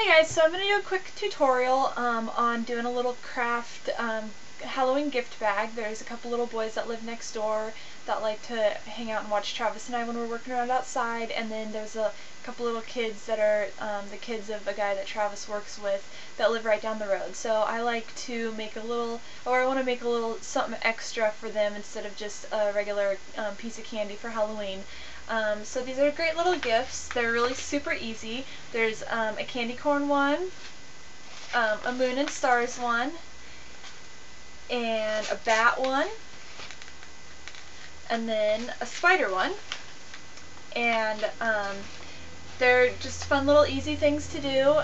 Hey guys, so I'm going to do a quick tutorial on doing a little craft Halloween gift bag. There's a couple little boys that live next door that like to hang out and watch Travis and I when we're working around outside, and then there's a couple little kids that are the kids of a guy that Travis works with that live right down the road. So I like to make a little, or I want to make a little something extra for them instead of just a regular piece of candy for Halloween. So these are great little gifts. They're really super easy. There's a candy corn one, a moon and stars one, and a bat one, and then a spider one. And they're just fun little easy things to do.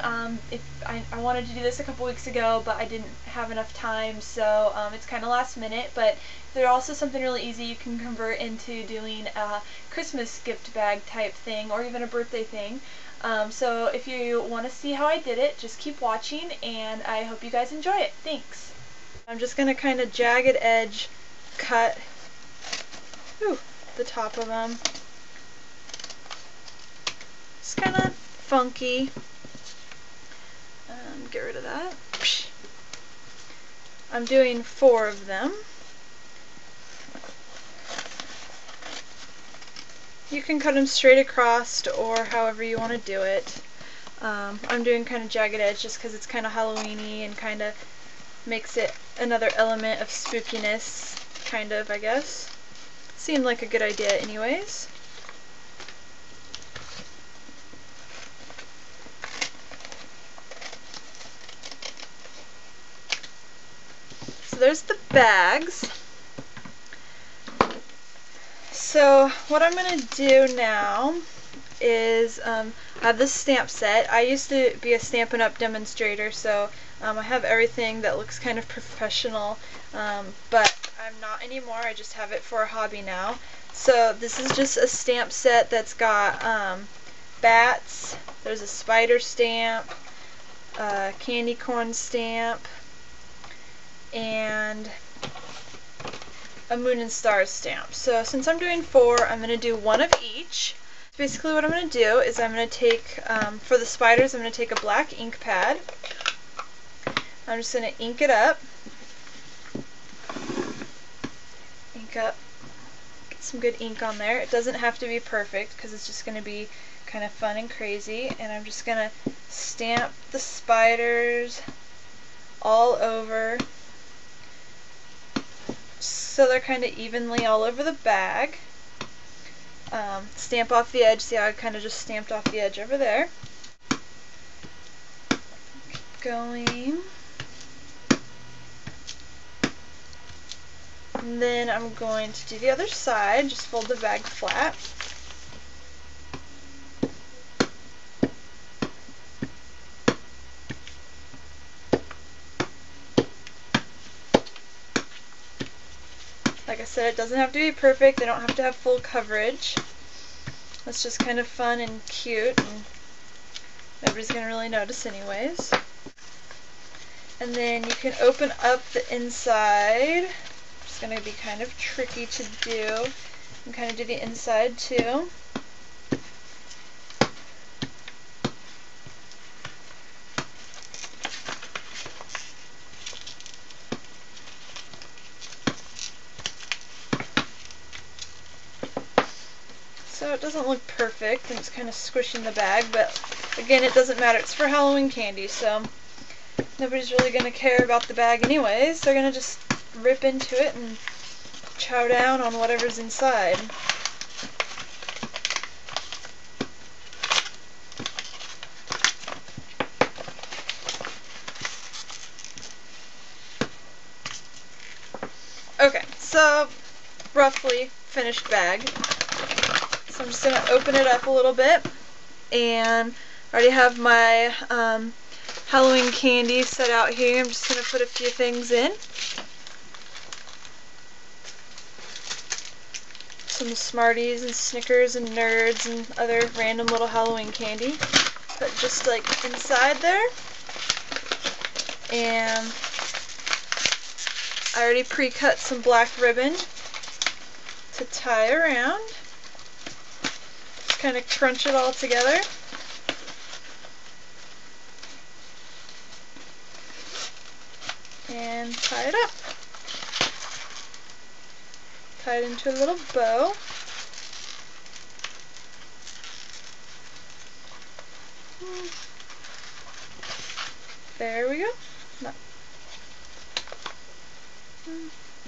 I wanted to do this a couple weeks ago, but I didn't have enough time, so it's kind of last minute. But they're also something really easy you can convert into doing a Christmas gift bag type thing, or even a birthday thing. So if you want to see how I did it, just keep watching, and I hope you guys enjoy it. Thanks. I'm just going to kind of jagged edge cut the top of them. It's kind of funky. Get rid of that. I'm doing 4 of them. You can cut them straight across or however you want to do it. I'm doing kind of jagged edge just because it's kind of Halloween-y and kind of makes it another element of spookiness, kind of, I guess. Seemed like a good idea anyways. So there's the bags. So what I'm going to do now is I have this stamp set. I used to be a Stampin' Up! Demonstrator, so I have everything that looks kind of professional, but I'm not anymore. I just have it for a hobby now. So this is just a stamp set that's got bats, there's a spider stamp, a candy corn stamp, and a moon and stars stamp. So since I'm doing 4, I'm going to do 1 of each. Basically what I'm going to do is I'm going to take, for the spiders, I'm going to take a black ink pad. I'm just going to ink it up. Ink up. Get some good ink on there. It doesn't have to be perfect because it's just going to be kind of fun and crazy. And I'm just going to stamp the spiders all over, so they're kind of evenly all over the bag. Stamp off the edge. See how I kind of just stamped off the edge over there. Keep going. And then I'm going to do the other side. Just fold the bag flat. Like I said, it doesn't have to be perfect. They don't have to have full coverage. It's just kind of fun and cute, and nobody's going to really notice anyways. And then you can open up the inside. It's going to be kind of tricky to do. And kind of do the inside too. So it doesn't look perfect, and it's kind of squishing the bag, but again, it doesn't matter. It's for Halloween candy, so nobody's really going to care about the bag anyways. They're going to just rip into it and chow down on whatever's inside. Okay, so roughly finished bag. So I'm just going to open it up a little bit, and I already have my Halloween candy set out here. I'm just going to put a few things in. Some Smarties and Snickers and Nerds and other random little Halloween candy. Put just like inside there. And I already pre-cut some black ribbon to tie around. Just kind of crunch it all together. and tie it up. Tie it into a little bow. There we go.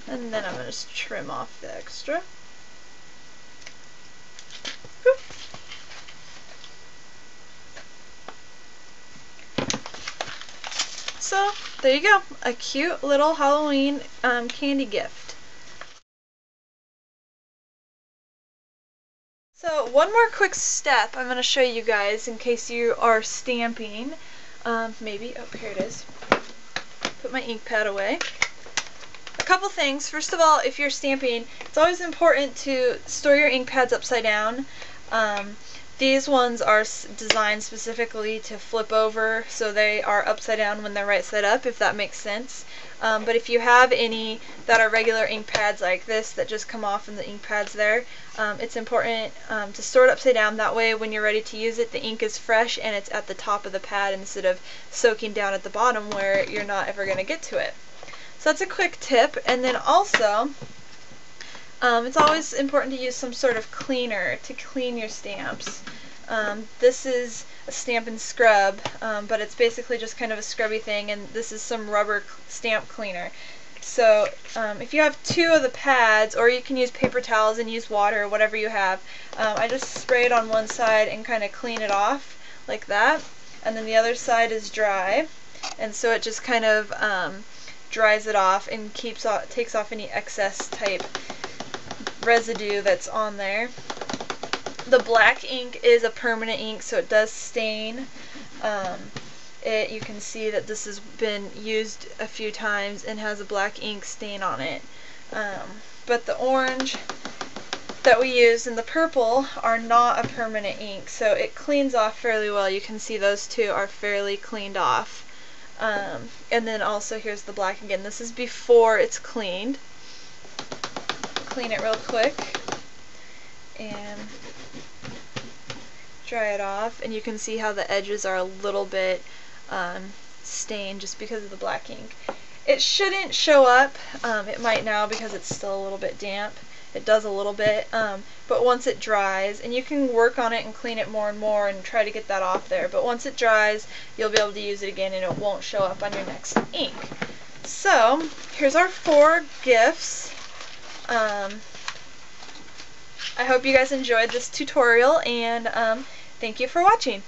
And then I'm going to just trim off the extra. Whoop. So, there you go. A cute little Halloween candy gift. So, one more quick step I'm going to show you guys in case you are stamping. Maybe. Oh, here it is. Put my ink pad away. A couple things. First of all, if you're stamping, it's always important to store your ink pads upside down. These ones are designed specifically to flip over, so they are upside down when they're right side up, if that makes sense. But if you have any that are regular ink pads like this that just come off in the ink pads there, it's important to store it upside down. That way when you're ready to use it, the ink is fresh and it's at the top of the pad instead of soaking down at the bottom where you're not ever going to get to it. So that's a quick tip. And then also, it's always important to use some sort of cleaner to clean your stamps. This is a Stampin' Scrub, but it's basically just kind of a scrubby thing, and this is some rubber stamp cleaner. So if you have two of the pads, or you can use paper towels and use water, or whatever you have, I just spray it on one side and kind of clean it off like that, and then the other side is dry, and so it just kind of dries it off and takes off any excess type residue that's on there. The black ink is a permanent ink, so it does stain. You can see that this has been used a few times and has a black ink stain on it. But the orange that we use and the purple are not a permanent ink, so it cleans off fairly well. You can see those two are fairly cleaned off. And then also here's the black again. This is before it's cleaned. Clean it real quick and dry it off, and you can see how the edges are a little bit stained just because of the black ink. It shouldn't show up. It might now because it's still a little bit damp. It does a little bit, but once it dries, and you can work on it and clean it more and more and try to get that off there, but once it dries, you'll be able to use it again and it won't show up on your next ink. So, here's our 4 gifts. I hope you guys enjoyed this tutorial, and thank you for watching.